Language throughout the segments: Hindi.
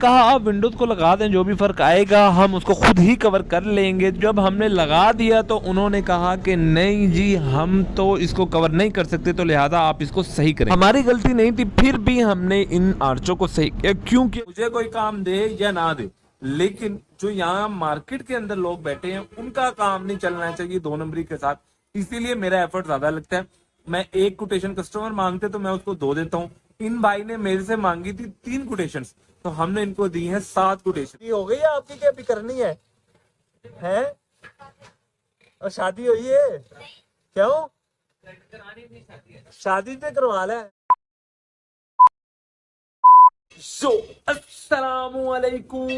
कहा आप विंडोज को लगा दें, जो भी फर्क आएगा हम उसको खुद ही कवर कर लेंगे। जब हमने लगा दिया तो उन्होंने कहा कि नहीं जी हम तो इसको कवर नहीं कर सकते, तो लिहाजा आप इसको सही करें। हमारी गलती नहीं थी, फिर भी हमने इन आर्चों को सही किया, क्योंकि मुझे कोई काम दे या ना दे, लेकिन जो यहाँ मार्केट के अंदर लोग बैठे हैं उनका काम नहीं चलना चाहिए दो नंबरी के साथ। इसीलिए मेरा एफर्ट ज्यादा लगता है। मैं एक कोटेशन कस्टमर मांगते तो मैं उसको 2 देता हूँ। इन भाई ने मेरे से मांगी थी 3 कोटेशन, तो हमने इनको दी है 7 कोटेशन। हो गई है आपकी, क्या अभी करनी है हैं? और शादी हुई है? क्यों? शादी तो करवा ले। सो अस्सलामुअलैकुम,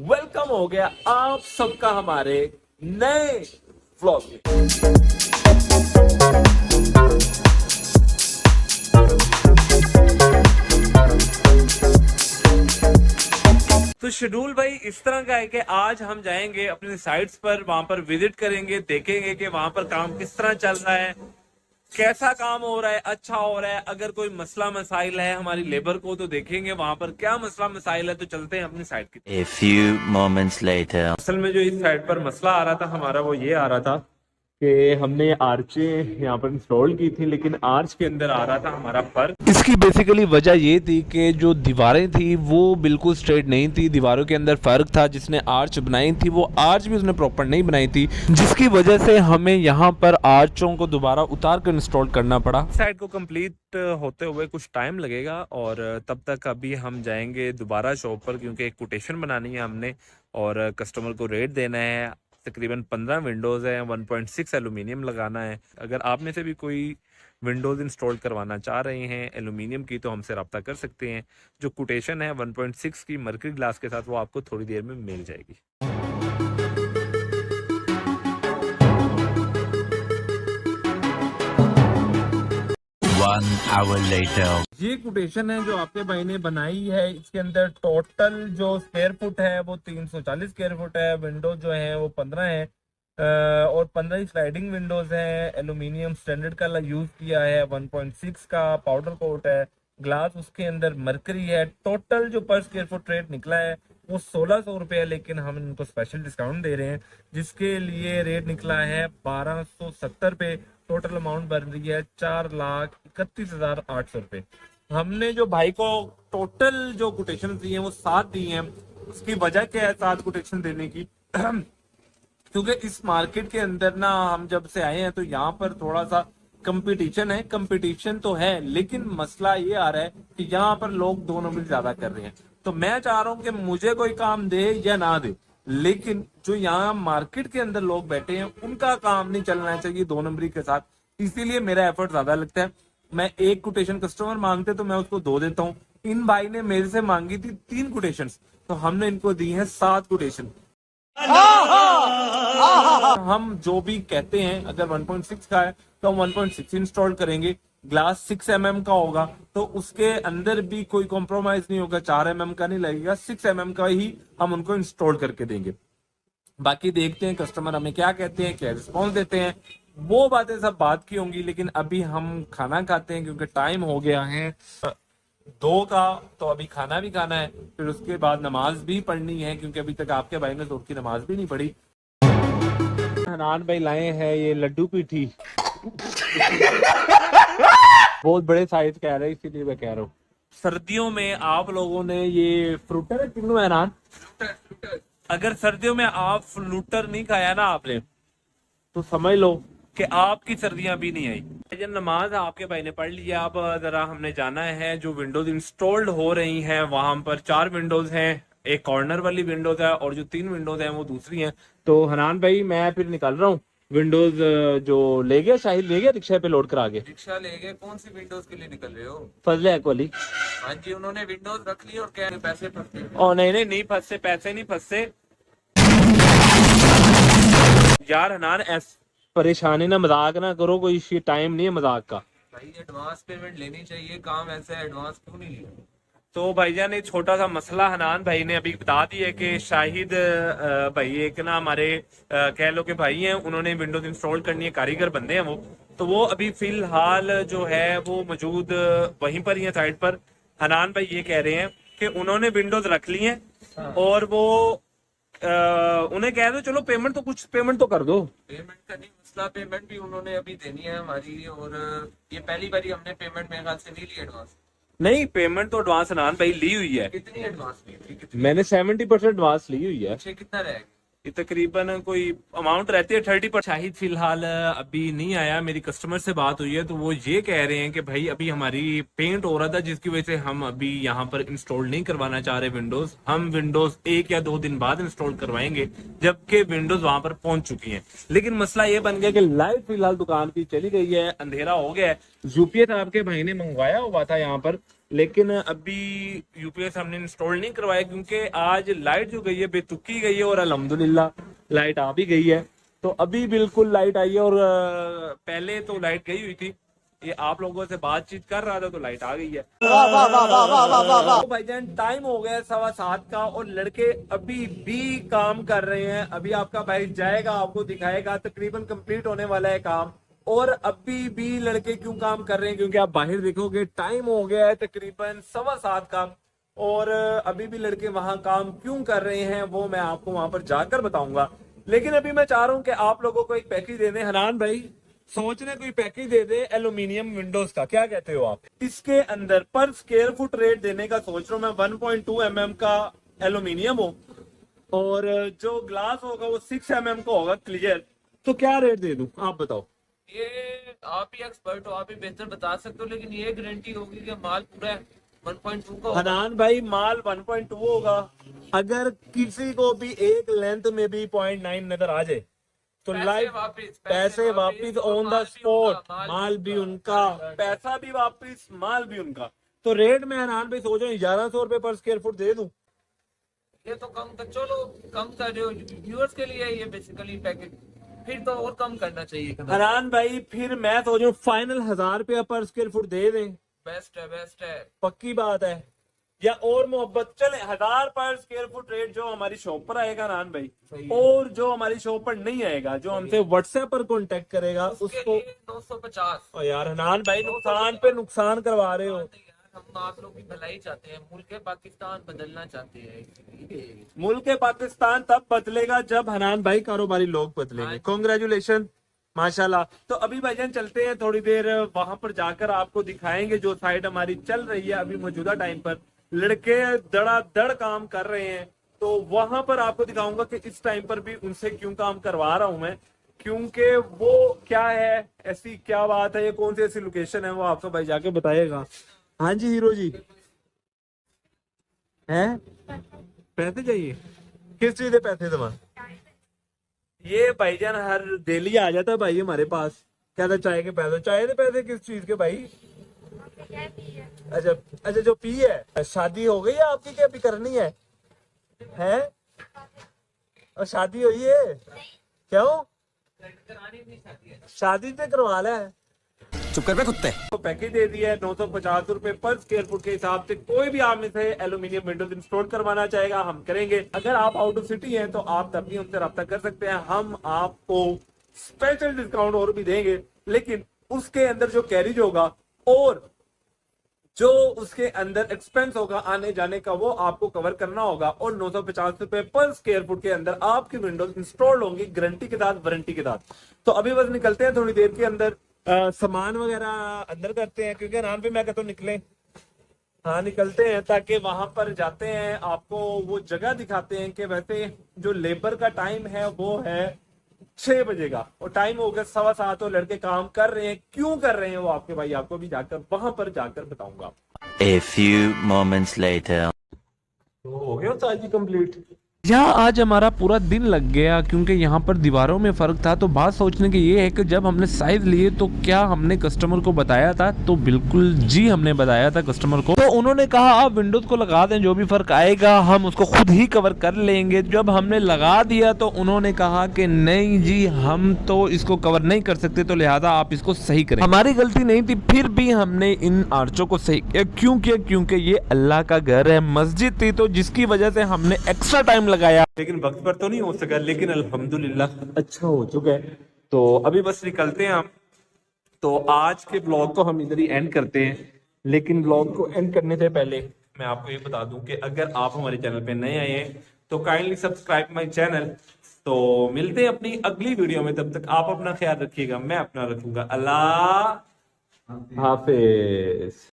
वेलकम हो गया आप सबका हमारे नए व्लॉग में। तो शेड्यूल भाई इस तरह का है कि आज हम जाएंगे अपनी साइट्स पर, वहां पर विजिट करेंगे, देखेंगे कि वहां पर काम किस तरह चल रहा है, कैसा काम हो रहा है, अच्छा हो रहा है। अगर कोई मसला मसाइल है हमारी लेबर को तो देखेंगे वहां पर क्या मसला मसाइल है। तो चलते हैं अपनी साइट की। A few moments later. असल में जो इस साइट पर मसला आ रहा था हमारा वो ये आ रहा था कि हमने आर्चे यहाँ पर इंस्टॉल की थी, लेकिन आर्च के अंदर आ रहा था हमारा फर्क। इसकी बेसिकली वजह ये थी कि जो दीवारें थी वो बिल्कुल स्ट्रेट नहीं थी, दीवारों के अंदर फर्क था। जिसने आर्च बनाई थी वो आर्च भी उसने प्रॉपर नहीं बनाई थी, जिसकी वजह से हमें यहाँ पर आर्चों को दोबारा उतार कर इंस्टॉल करना पड़ा। साइट को कंप्लीट होते हुए कुछ टाइम लगेगा और तब तक अभी हम जाएंगे दोबारा शॉप पर, क्योंकि एक कोटेशन बनानी है हमने और कस्टमर को रेट देना है। तकरीबन 15 विंडोज़ हैं, 1.6 एलुमिनियम लगाना है। अगर आप में से भी कोई विंडोज़ इंस्टॉल करवाना चाह रहे हैं एलुमिनियम की तो हमसे रब्ता कर सकते हैं। जो कोटेशन है 1.6 की मर्करी ग्लास के साथ वो आपको थोड़ी देर में मिल जाएगी। 1 hour later. ये कोटेशन है जो आपके भाई ने बनाई है। इसके अंदर टोटल जो स्क्वायर फुट है वो 340 स्क्वायर फुट है। विंडोज जो है वो 15 है और 15 स्लाइडिंग विंडोज है। एल्यूमिनियम स्टैंडर्ड का यूज किया है। 1.6 का पाउडर कोट है। ग्लास उसके अंदर मरकरी है। टोटल जो पर स्क्वायर फुट रेट निकला है वो 1600 रुपये है, लेकिन हम इनको स्पेशल डिस्काउंट दे रहे हैं जिसके लिए रेट निकला है 1270 पे। टोटल अमाउंट बन रही है 4,31,800 रुपये। हमने जो भाई को टोटल जो कोटेशन दी है वो 7 दी हैं। उसकी वजह क्या है 7 कोटेशन देने की? क्योंकि इस मार्केट के अंदर ना हम जब से आए हैं तो यहाँ पर थोड़ा सा कंपटीशन है। कंपटीशन तो है, लेकिन मसला ये आ रहा है कि यहाँ पर लोग 2 नंबर ज्यादा कर रहे हैं। तो मैं चाह रहा हूँ कि मुझे कोई काम दे या ना दे, लेकिन जो यहाँ मार्केट के अंदर लोग बैठे हैं उनका काम नहीं चलना चाहिए 2 नंबरी के साथ। इसीलिए मेरा एफर्ट ज्यादा लगता है। मैं एक कोटेशन कस्टमर मांगते तो मैं उसको 2 देता हूँ। इन भाई ने मेरे से मांगी थी 3 कोटेशन, तो हमने इनको दी है 7 कोटेशन। हम जो भी कहते हैं अगर 1.6 का है तो हम 1.6 इंस्टॉल करेंगे। ग्लास 6 mm का होगा तो उसके अंदर भी कोई कॉम्प्रोमाइज नहीं होगा। 4 mm का नहीं लगेगा, 6 mm का ही हम उनको इंस्टॉल करके देंगे। बाकी देखते हैं कस्टमर हमें क्या कहते हैं, क्या रिस्पॉन्स देते हैं। वो बातें सब बात की होंगी, लेकिन अभी हम खाना खाते हैं क्योंकि टाइम हो गया है 2 का। तो अभी खाना भी खाना है, फिर उसके बाद नमाज भी पढ़नी है, क्योंकि अभी तक आपके भाई ने जोर की नमाज भी नहीं पढ़ी। हनान भाई लाए हैं ये लड्डू पीठी। बहुत बड़े साइज कह रहे हैं, इसीलिए मैं कह रहा हूँ। सर्दियों में आप लोगों ने ये फ्रूटर किन्नू है हनान, अगर सर्दियों में आप फ्लूटर नहीं खाया ना आपने तो समझ लो कि आपकी सर्दियां भी नहीं आई। जब नमाज आपके भाई ने पढ़ लिया, अब जरा हमने जाना है जो विंडोज इंस्टॉल्ड हो रही हैं वहां पर 4 विंडोज हैं। एक कॉर्नर वाली विंडोज है और जो 3 विंडोज हैं वो दूसरी हैं। तो हनान भाई मैं फिर निकल रहा हूँ। विंडोज जो ले गया, शाहिद ले गया रिक्शा पे लोड करा के। रिक्शा ले गए? कौन सी विंडोज के लिए निकल रहे हो? फजले वाली। हाँ जी, उन्होंने विंडोज रख ली और क्या पैसे फंसते? ओ नहीं नहीं फंसते, पैसे नहीं फंसते यार। हनान परेशानी ना, मजाक ना करो, कोई टाइम नहीं है मजाक का। भाई एडवांस पेमेंट लेनी चाहिए, काम ऐसा है, एडवांस क्यों नहीं लिया? तो भाईजान एक छोटा सा मसला हनान भाई ने अभी बता दिया कि शाहिद भाई एक ना हमारे कह लो कि भाई हैं, उन्होंने विंडोज इंस्टॉल करनी है, कारीगर बंदे हैं वो। तो वो अभी फिलहाल जो है वो मौजूद वहीं पर ही है साइट पर। हनान भाई ये कह रहे हैं कि उन्होंने विंडोज रख ली हैं और वो उन्हें कह दो चलो पेमेंट तो कुछ पेमेंट तो कर दो। पेमेंट का नहीं मसला, पेमेंट भी उन्होंने अभी देनी है हमारी, और ये पहली बारी हमने पेमेंट मेरे ख्याल से नहीं ली एडवांस। नहीं, पेमेंट तो एडवांस अनान भाई ली हुई है। कितनी एडवांस ली थी? कितनी? मैंने 70% एडवांस ली हुई है। पीछे कितना रहेगा? ये तकरीबन कोई अमाउंट रहती है 30%। शाहिद फिलहाल अभी नहीं आया, मेरी कस्टमर से बात हुई है तो वो ये कह रहे हैं कि भाई अभी हमारी पेंट हो रहा था जिसकी वजह से हम अभी यहाँ पर इंस्टॉल नहीं करवाना चाह रहे विंडोज। हम विंडोज 1 या 2 दिन बाद इंस्टॉल करवाएंगे जबकि विंडोज वहां पर पहुंच चुकी हैं। लेकिन मसला ये बन गया कि लाइट फिलहाल दुकान की चली गई है, अंधेरा हो गया है। यूपीएस आपके भाई ने मंगवाया हुआ था यहाँ पर, लेकिन अभी यूपीएस हमने इंस्टॉल नहीं करवाया क्योंकि आज लाइट जो गई है बेतुकी गई है और अल्हम्दुलिल्लाह लाइट आ भी गई है। तो अभी बिल्कुल लाइट आई है और पहले तो लाइट गई हुई थी। ये आप लोगों से बातचीत कर रहा था तो लाइट आ गई है। तो भाईजान टाइम हो गया 7:15 का और लड़के अभी भी काम कर रहे हैं। अभी आपका भाई जाएगा, आपको दिखाएगा, तकरीबन कंप्लीट होने वाला है काम। और अभी भी लड़के क्यों काम कर रहे हैं क्योंकि आप बाहर देखोगे टाइम हो गया है तकरीबन 7:15 का और अभी भी लड़के वहां काम क्यों कर रहे हैं वो मैं आपको वहां पर जाकर बताऊंगा। लेकिन अभी मैं चाह रहा हूं कि आप लोगों को एक पैकेज दे दें। हनान भाई सोच रहे कोई पैकेज दे दे एल्यूमिनियम विंडोज का, क्या कहते हो आप? इसके अंदर पर स्क्वायर फुट रेट देने का सोच रहा हूँ मैं। 1.2 mm का एल्यूमिनियम हो और जो ग्लास होगा वो 6 mm का होगा क्लियर। तो क्या रेट दे दूं आप बताओ? ये आप ही एक्सपर्ट हो, आप ही बेहतर बता सकते हो, लेकिन ये गारंटी होगी कि माल पूरा 1.2 का होगा। हनान भाई माल 1.2 होगा। अगर किसी को भी एक लेंथ में भी 0.9 नजर आ जाए तो लाइव पैसे वापिस ऑन द स्पॉट, माल भी उनका, पैसा भी वापिस, माल भी उनका। तो रेट में हनान भाई सोच रहे 1100 रुपए पर स्क्वायर फुट दे दूं। ये तो कम कर, चलो कम कर रहे हो व्यूअर्स के लिए, ये बेसिकली पैकेज फिर तो और कम करना चाहिए। हनान भाई फिर मैं सोच रहा हूँ फाइनल 1000 रुपया पर स्क्वायर फुट दे दें। बेस्ट है, बेस्ट है, पक्की बात है या और मोहब्बत चले 1000 पर स्क्वायर फुट रेट जो हमारी शॉप पर आएगा हनान भाई, और जो हमारी शॉप पर नहीं आएगा, जो हमसे व्हाट्सएप पर कांटेक्ट करेगा उसको 950। और यार हनान भाई नुकसान पे नुकसान करवा रहे हो। हम आप लोग की भलाई चाहते हैं, मुल्क पाकिस्तान बदलना चाहते हैं। मुल्क पाकिस्तान तब बदलेगा जब हनान भाई कारोबारी लोग बदलेंगे। कॉन्ग्रेचुलेशन, माशाल्लाह। तो अभी भाईजान चलते हैं, थोड़ी देर वहां पर जाकर आपको दिखाएंगे जो साइड हमारी चल रही है अभी मौजूदा टाइम पर। लड़के धड़ाधड़ काम कर रहे हैं तो वहां पर आपको दिखाऊंगा कि इस टाइम पर भी उनसे क्यों काम करवा रहा हूं मैं, क्योंकि वो क्या है, ऐसी क्या बात है, ये कौन सी ऐसी लोकेशन है वो आपको भाई जाके बताएगा। हाँ जी हीरो जी, हैं पैसे चाहिए? किस चीज के पैसे तुम्हारे? ये भाईजान हर डेली आ जाता है भाई हमारे पास, कहता चाय के पैसे। चाय के पैसे किस चीज के भाई? अच्छा अच्छा, जो पी है। शादी हो गई है आपकी क्या अभी करनी है? हैं? और शादी हुई है? क्यों? शादी तो करवा ला है। चुप कर बे कुत्ते। तो पैकेज दे दिया है 950 रुपए पर स्क्वायर फुट के हिसाब से। कोई भी आप में से एल्यूमिनियम विंडोज इंस्टॉल करवाना चाहेगा हम करेंगे। अगर आप आउट ऑफ सिटी हैं तो आप तब भी हमसे रब्ता कर सकते हैं, हम आपको स्पेशल डिस्काउंट और भी देंगे। लेकिन उसके अंदर जो कैरिज होगा और जो उसके अंदर एक्सपेंस होगा आने जाने का वो आपको कवर करना होगा। और 950 रुपए पर स्क्वायर फुट के अंदर आपकी विंडोज इंस्टॉल होंगी गारंटी के साथ, वारंटी के साथ। तो अभी बस निकलते हैं थोड़ी देर के अंदर, सामान वगैरह अंदर करते हैं क्योंकि नाम भी मैं कहता हूँ निकले। हाँ निकलते हैं ताकि वहां पर जाते हैं आपको वो जगह दिखाते हैं कि वैसे जो लेबर का टाइम है वो है 6 बजे का और टाइम हो गया 7:15 और लड़के काम कर रहे हैं। क्यों कर रहे हैं वो आपके भाई आपको भी जाकर वहां पर जाकर बताऊंगा। A few moments later. तो हो गया साजी कंप्लीट। यहाँ आज हमारा पूरा दिन लग गया क्योंकि यहाँ पर दीवारों में फ़र्क था। तो बात सोचने की ये है कि जब हमने साइज़ लिए तो क्या हमने कस्टमर को बताया था? तो बिल्कुल जी हमने बताया था कस्टमर को। तो उन्होंने कहा आप विंडोज़ को लगा दें, जो भी फ़र्क आएगा हम उसको खुद ही कवर कर लेंगे। जब हमने लगा दिया तो उन्होंने कहा कि नहीं जी हम तो इसको कवर नहीं कर सकते, तो लिहाजा आप इसको सही करें। हमारी गलती नहीं थी, फिर भी हमने इन आर्चों को सही किया। क्यों किया? क्योंकि ये अल्लाह का घर है, मस्जिद थी, तो जिसकी वजह से हमने एक्स्ट्रा टाइम लगाया। लेकिन वक्त पर तो नहीं हो सका, लेकिन अल्हम्दुलिल्लाह अच्छा हो चुका है। तो अभी बस निकलते हैं हम। तो आज के ब्लॉग को हम इधर ही एंड करते हैं, लेकिन ब्लॉग को एंड करने से पहले मैं आपको ये बता दूं कि अगर आप हमारे चैनल पे नए आए हैं तो काइंडली सब्सक्राइब माय चैनल। तो मिलते हैं अपनी अगली वीडियो में, तब तक आप अपना ख्याल रखिएगा, मैं अपना रखूंगा। अल्लाह हाफिज।